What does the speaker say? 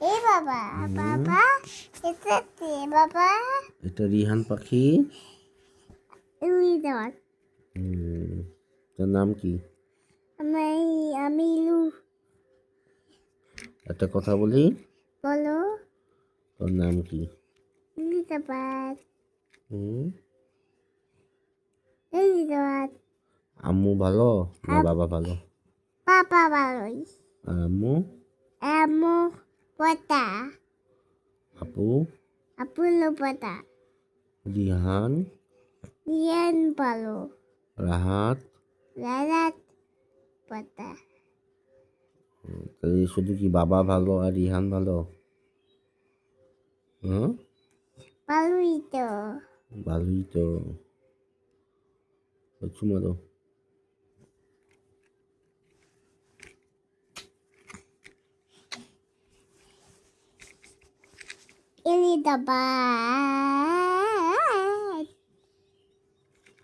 এই বাবা বাবা এটা কে বাবা এটা রিহান পাখি। উই দাও তার নাম কি? আমি লু একটা কথা বলি, বলো তোর নাম কি? লিজাবাদ হুম, লিজাবাদ আম্মু ভালো না বাবা ভালো? পাপা ভালোই আর আম্মু? আমো পতা আপু? আপুলো পতা রিহান? ইয়ান ভালো রাহাত? লালাত পতা তাহলে শুধু কি বাবা ভালো আর রিহান ভালো? হ্যাঁ, ভালোই তো ভালোই তো। চুমা দাও। লিজাবাদ